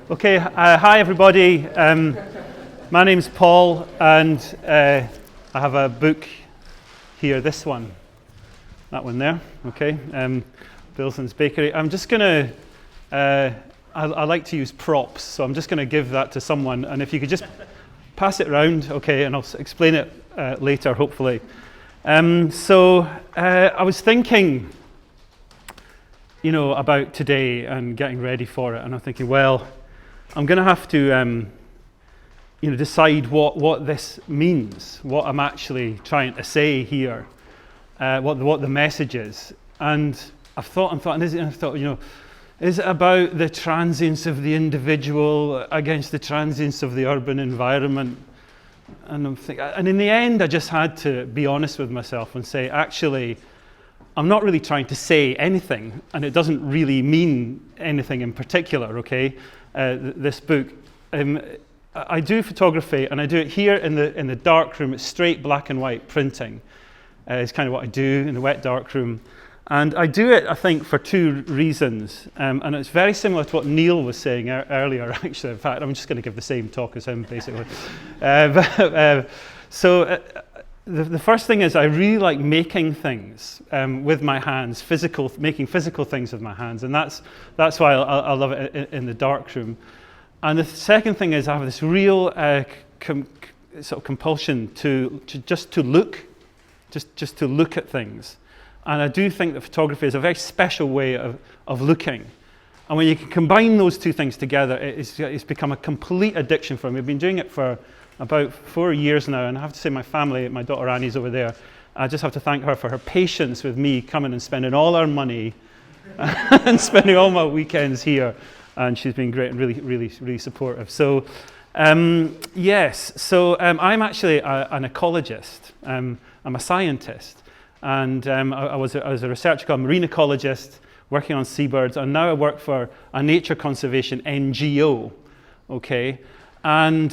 Okay, hi everybody. My name's Paul, and I have a book here. This one, that one there. Okay, Bilsland's Bakery. I'm just gonna. I like to use props, so I'm just gonna give that to someone. And if you could just pass it around, okay, and I'll explain it later, hopefully. So I was thinking, about today and getting ready for it, and I'm thinking, well, I'm going to have to, decide what this means, what I'm actually trying to say here, what the message is. And I've thought, is it about the transience of the individual against the transience of the urban environment? And and in the end, I just had to be honest with myself and say, actually, I'm not really trying to say anything, and it doesn't really mean anything in particular, okay? This book. I do photography, and I do it here in the dark room. It's straight black and white printing. It's kind of what I do in the wet dark room. And I do it, I think, for two reasons. And it's very similar to what Neil was saying earlier, actually. In fact, I'm just going to give the same talk as him, basically. So the first thing is I really like making things with my hands, making physical things with my hands. And that's why I love it in the dark room. And the second thing is I have this real sort of compulsion to look at things. And I do think that photography is a very special way of looking. And when you can combine those two things together, it's become a complete addiction for me. I've been doing it for about 4 years now, and I have to say my family, my daughter Annie's over there, I just have to thank her for her patience with me coming and spending all our money and spending all my weekends here. And she's been great and really, really, really supportive. So, yes, so I'm actually an ecologist. I'm a scientist. And I was a researcher called marine ecologist, working on seabirds, and now I work for a nature conservation NGO, okay? And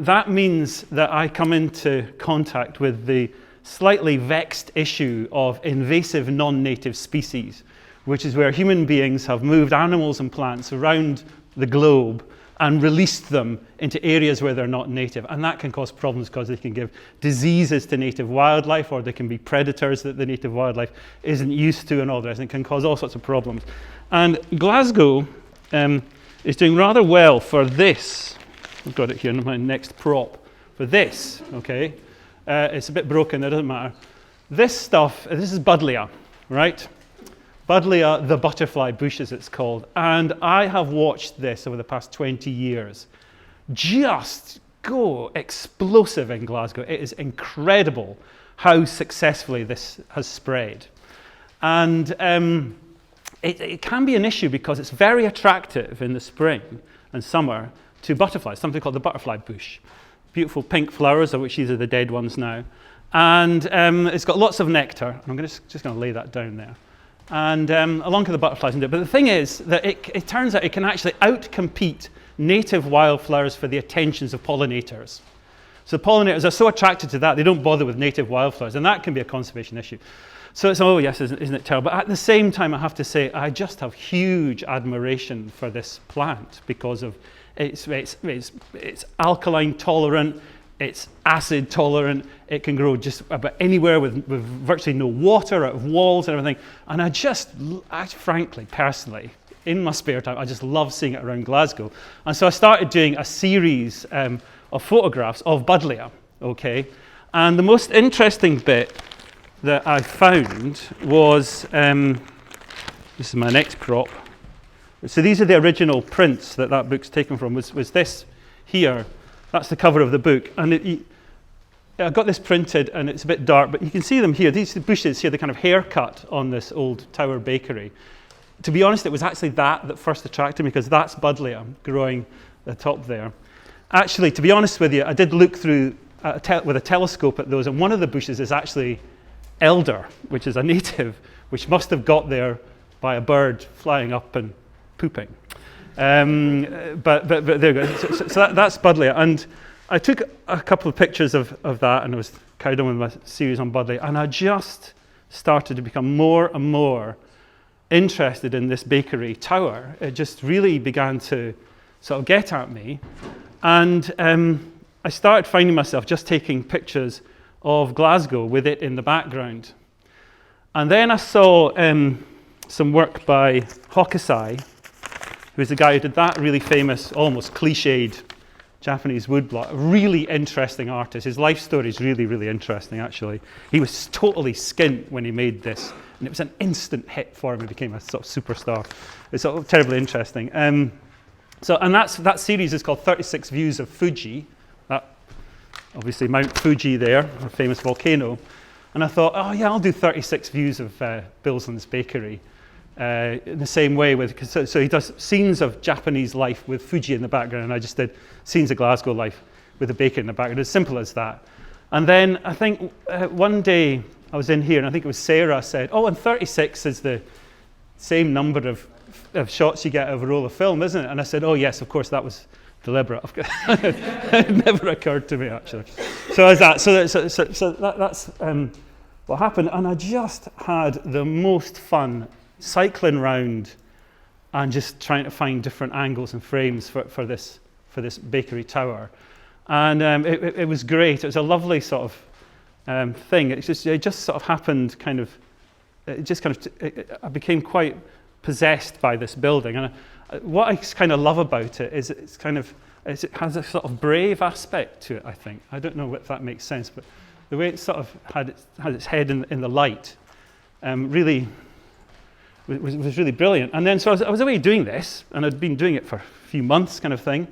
that means that I come into contact with the slightly vexed issue of invasive non-native species, which is where human beings have moved animals and plants around the globe and released them into areas where they're not native. And that can cause problems because they can give diseases to native wildlife, or they can be predators that the native wildlife isn't used to, and all that. And it can cause all sorts of problems. And Glasgow is doing rather well for this. I've got it here in my next prop. For this, okay? It's a bit broken, it doesn't matter. This stuff, this is Buddleja, right? Buddleja, the butterfly bush, as it's called. And I have watched this over the past 20 years just go explosive in Glasgow. It is incredible how successfully this has spread. And it can be an issue because it's very attractive in the spring and summer to butterflies, something called the butterfly bush. Beautiful pink flowers, of which these are the dead ones now. And it's got lots of nectar. I'm just going to lay that down there. And along with the butterflies and it. But the thing is that it turns out it can actually outcompete native wildflowers for the attentions of pollinators. So pollinators are so attracted to that, they don't bother with native wildflowers, and that can be a conservation issue. So it's, oh yes, isn't it terrible? But at the same time, I have to say, I just have huge admiration for this plant because of it's alkaline tolerant, it's acid tolerant, it can grow just about anywhere with virtually no water, out of walls and everything. And I frankly, personally, in my spare time, I just love seeing it around Glasgow. And so I started doing a series of photographs of Buddleja, okay? And the most interesting bit that I found was, this is my next prop. So these are the original prints that book's taken from, was this here. That's the cover of the book. And I got this printed, and it's a bit dark, but you can see them here. These bushes here, the kind of haircut on this old tower bakery. To be honest, it was actually that first attracted me, because that's Buddleja growing at the top there. Actually, to be honest with you, I did look through with a telescope at those, and one of the bushes is actually elder, which is a native, which must have got there by a bird flying up and pooping. But there you go. So that's Buddleja. And I took a couple of pictures of that, and I was carried on with my series on Buddleja, and I just started to become more and more interested in this bakery tower. It just really began to sort of get at me. And I started finding myself just taking pictures of Glasgow with it in the background. And then I saw some work by Hokusai, who's the guy who did that really famous, almost cliched Japanese woodblock. A really interesting artist. His life story is really, really interesting, actually. He was totally skint when he made this, and it was an instant hit for him. He became a sort of superstar. It's sort of terribly interesting. And that series is called 36 Views of Fuji. That, obviously, Mount Fuji there, a famous volcano. And I thought, oh yeah, I'll do 36 views of Bilsland's bakery in the same way. So he does scenes of Japanese life with Fuji in the background, and I just did scenes of Glasgow life with a bakery in the background, as simple as that. And then I think one day I was in here, and I think it was Sarah said, oh, and 36 is the same number of shots you get of a roll of film, isn't it? And I said, oh yes, of course, that was deliberate. It never occurred to me, actually. So as that, that's what happened, and I just had the most fun cycling round and just trying to find different angles and frames for this bakery tower, and it was great. It was a lovely sort of thing. It just sort of happened. I became quite possessed by this building, and what I kind of love about it is it has a sort of brave aspect to it, I think. I don't know if that makes sense, but the way it sort of had its head in the light really was really brilliant. And then so I was away doing this, and I'd been doing it for a few months kind of thing,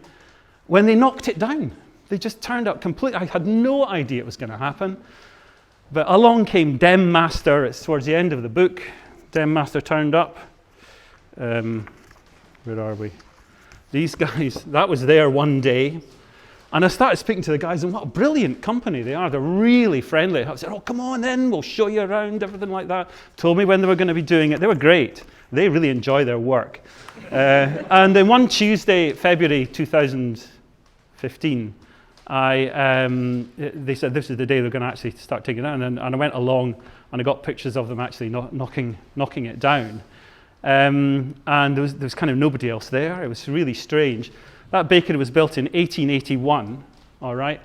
when they knocked it down. They just turned out completely. I had no idea it was going to happen. But along came Dem Master. It's towards the end of the book. Dem Master turned up. Where are we? These guys, that was there one day. And I started speaking to the guys, and what a brilliant company they are. They're really friendly. I said, oh, come on in, we'll show you around, everything like that. Told me when they were going to be doing it. They were great. They really enjoy their work. And then one Tuesday, February 2015, they said this is the day they're going to actually start taking it down. And I went along, and I got pictures of them actually knocking it down. And there was kind of nobody else there. It was really strange. That bakery was built in 1881, all right?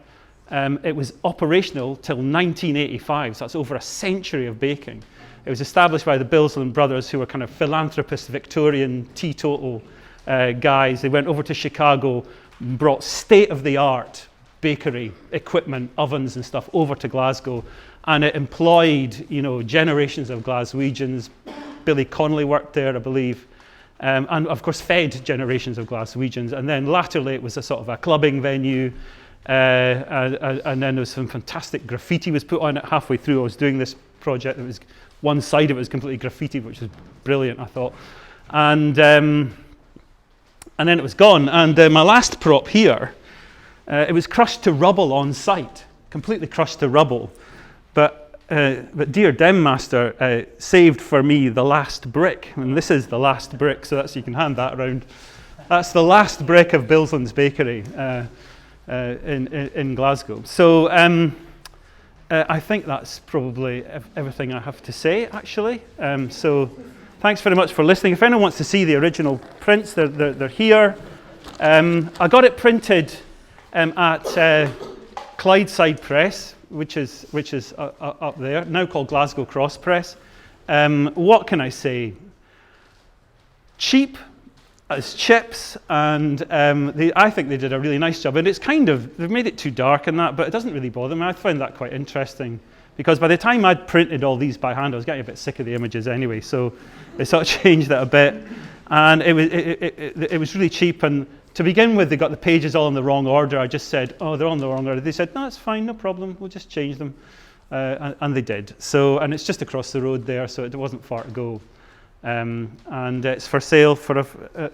It was operational till 1985, so that's over a century of baking. It was established by the Bilsland brothers, who were kind of philanthropist, Victorian, teetotal guys. They went over to Chicago, brought state-of-the-art bakery equipment, ovens and stuff, over to Glasgow, and it employed, generations of Glaswegians. Billy Connolly worked there, I believe. And of course fed generations of Glaswegians, and then latterly it was a sort of a clubbing venue, and then there was some fantastic graffiti was put on it halfway through. I was doing this project, it was one side of it was completely graffiti, which was brilliant, I thought, and then it was gone. And my last prop here, it was crushed to rubble on site, completely crushed to rubble, but dear Dem Master saved for me the last brick, and this is the last brick, so you can hand that around. That's the last brick of Bilsland's bakery in Glasgow. So I think that's probably everything I have to say, actually. So thanks very much for listening. If anyone wants to see the original prints, they're here. I got it printed at Clydeside Press, which is up there, now called Glasgow Cross Press. What can I say? Cheap as chips, and I think they did a really nice job. And it's they've made it too dark and that, but it doesn't really bother me. I find that quite interesting, because by the time I'd printed all these by hand, I was getting a bit sick of the images anyway, so they sort of changed that a bit. And it was really cheap, and to begin with, they got the pages all in the wrong order. I just said, oh, they're on the wrong order. They said, no, it's fine, no problem, we'll just change them. And they did. So, and it's just across the road there, so it wasn't far to go. And it's for sale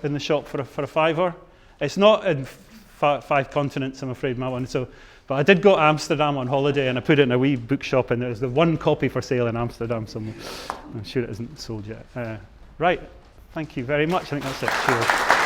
in the shop for a £5. It's not in 5 continents, I'm afraid, my one. But I did go to Amsterdam on holiday, and I put it in a wee bookshop, and there's the one copy for sale in Amsterdam somewhere. I'm sure it isn't sold yet. Right, thank you very much. I think that's it. Cheers.